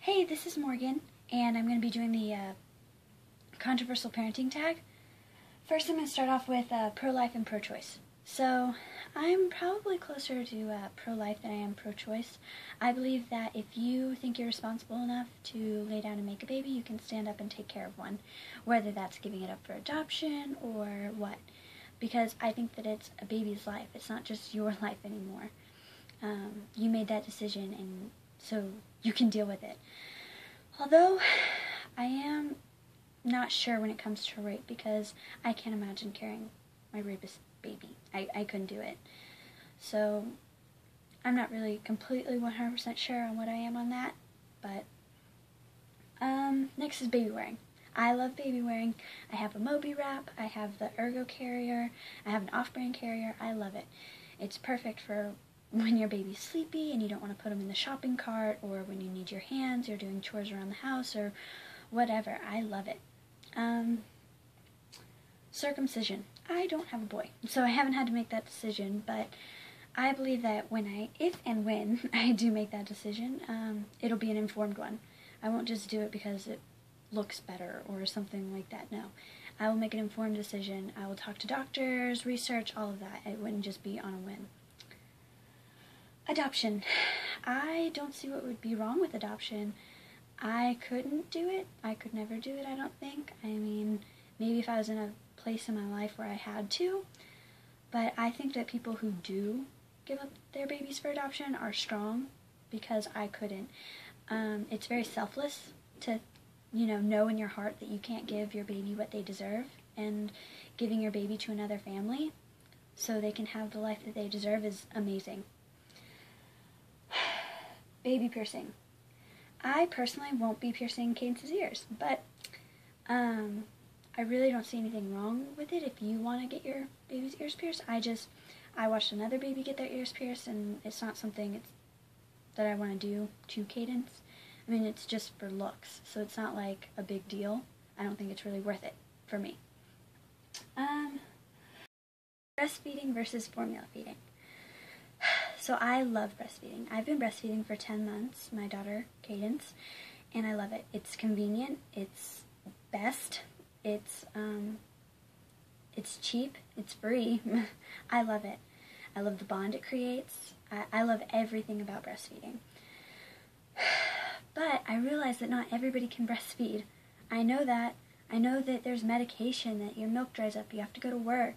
Hey, this is Morgan, and I'm going to be doing the controversial parenting tag. First, I'm going to start off with pro-life and pro-choice. So, I'm probably closer to pro-life than I am pro-choice. I believe that if you think you're responsible enough to lay down and make a baby, you can stand up and take care of one, whether that's giving it up for adoption or what. Because I think that it's a baby's life. It's not just your life anymore. You made that decision, and so you can deal with it. Although, I am not sure when it comes to rape, because I can't imagine carrying my rapist baby. I couldn't do it. So, I'm not really completely 100% sure on what I am on that, but, next is baby wearing. I love baby wearing. I have a Moby wrap, I have the Ergo carrier, I have an off-brand carrier. I love it. It's perfect for when your baby's sleepy and you don't want to put them in the shopping cart, or when you need your hands, you're doing chores around the house, or whatever. I love it. Circumcision. I don't have a boy, so I haven't had to make that decision, but I believe that if and when I do make that decision, it'll be an informed one. I won't just do it because it looks better or something like that. No. I will make an informed decision. I will talk to doctors, research, all of that. It wouldn't just be on a whim. Adoption. I don't see what would be wrong with adoption. I couldn't do it. I could never do it, I don't think. I mean, maybe if I was in a place in my life where I had to. But I think that people who do give up their babies for adoption are strong, because I couldn't. It's very selfless to, know in your heart that you can't give your baby what they deserve, and giving your baby to another family so they can have the life that they deserve is amazing. Baby piercing. I personally won't be piercing Cadence's ears, but I really don't see anything wrong with it if you want to get your baby's ears pierced. I watched another baby get their ears pierced, and it's not something that I want to do to Cadence. I mean, it's just for looks, so it's not like a big deal. I don't think it's really worth it for me. Breastfeeding versus formula feeding. So I love breastfeeding. I've been breastfeeding for 10 months, my daughter, Cadence, and I love it. It's convenient, it's best, it's cheap, it's free. I love it. I love the bond it creates. I love everything about breastfeeding. But I realize that not everybody can breastfeed. I know that. I know that there's medication, that your milk dries up, you have to go to work,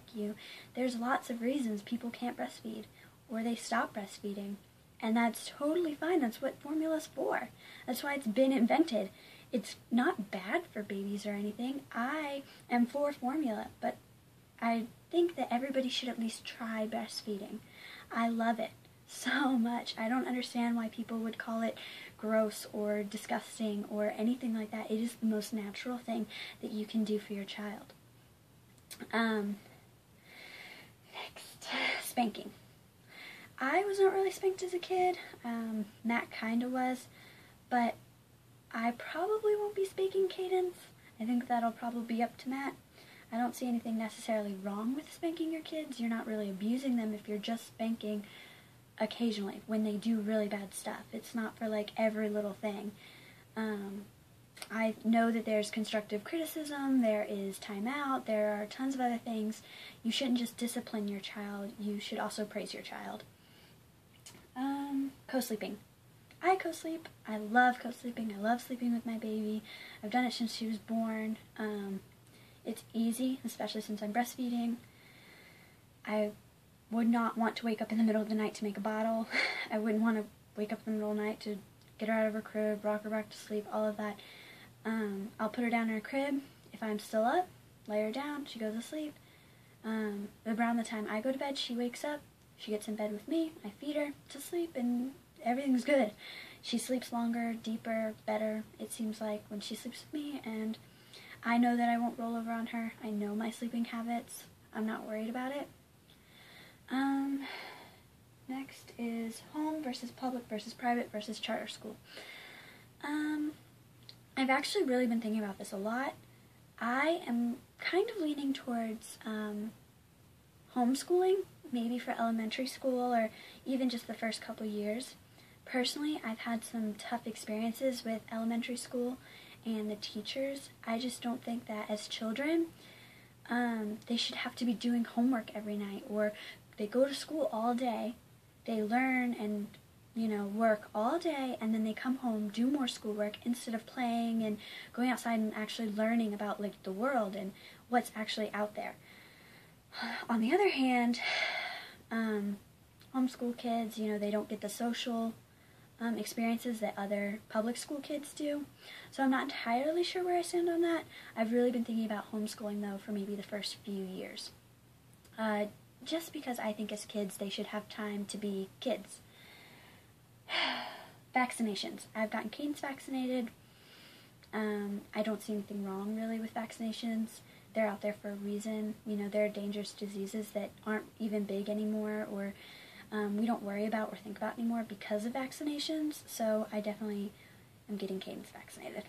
there's lots of reasons people can't breastfeed, or they stop breastfeeding, and that's totally fine. That's what formula's for. That's why it's been invented. It's not bad for babies or anything. I am for formula, but I think that everybody should at least try breastfeeding. I love it so much. I don't understand why people would call it gross or disgusting or anything like that. It is the most natural thing that you can do for your child. Next, spanking. I was not really spanked as a kid. Matt kinda was, but I probably won't be spanking Cadence. I think that'll probably be up to Matt. I don't see anything necessarily wrong with spanking your kids. You're not really abusing them if you're just spanking occasionally when they do really bad stuff. It's not for like every little thing. I know that there's constructive criticism, there is timeout, there are tons of other things. You shouldn't just discipline your child, you should also praise your child. Co-sleeping. I co-sleep. I love co-sleeping. I love sleeping with my baby. I've done it since she was born. It's easy, especially since I'm breastfeeding. I would not want to wake up in the middle of the night to make a bottle. I wouldn't want to wake up in the middle of the night to get her out of her crib, rock her back to sleep, all of that. I'll put her down in her crib. If I'm still up, lay her down, she goes to sleep. Around the time I go to bed, she wakes up, she gets in bed with me, I feed her to sleep, and everything's good. She sleeps longer, deeper, better, it seems like, when she sleeps with me, and I know that I won't roll over on her. I know my sleeping habits. I'm not worried about it. Next is home versus public versus private versus charter school. I've actually really been thinking about this a lot. I am kind of leaning towards homeschooling, maybe for elementary school or even just the first couple years. Personally, I've had some tough experiences with elementary school and the teachers. I just don't think that as children, they should have to be doing homework every night, or they go to school all day, they learn and, work all day, and then they come home, do more schoolwork instead of playing and going outside and actually learning about, like, the world and what's actually out there. On the other hand, homeschool kids, they don't get the social experiences that other public school kids do. So I'm not entirely sure where I stand on that. I've really been thinking about homeschooling, though, for maybe the first few years. Just because I think as kids they should have time to be kids. Vaccinations. I've gotten Cadence vaccinated. I don't see anything wrong, really, with vaccinations. They're out there for a reason. There are dangerous diseases that aren't even big anymore, or we don't worry about or think about anymore because of vaccinations, so I definitely am getting Cadence vaccinated.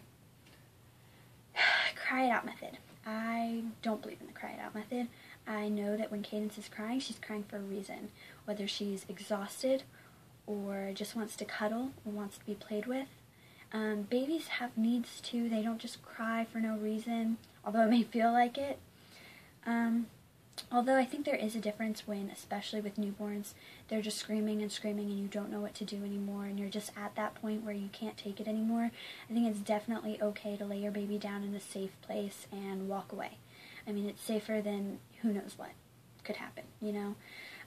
Cry it out method. I don't believe in the cry it out method. I know that when Cadence is crying, she's crying for a reason, whether she's exhausted or just wants to cuddle or wants to be played with. Babies have needs too. They don't just cry for no reason, although it may feel like it. Although I think there is a difference when, especially with newborns, they're just screaming and screaming and you don't know what to do anymore and you're just at that point where you can't take it anymore. I think it's definitely okay to lay your baby down in a safe place and walk away. I mean, it's safer than who knows what could happen,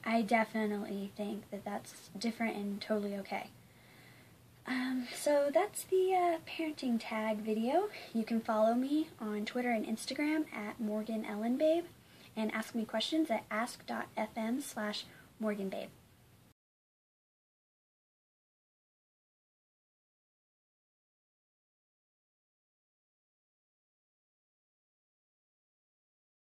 I definitely think that that's different and totally okay. So that's the parenting tag video. You can follow me on Twitter and Instagram at MorganEllenBabe and ask me questions at ask.fm/MorganBabe.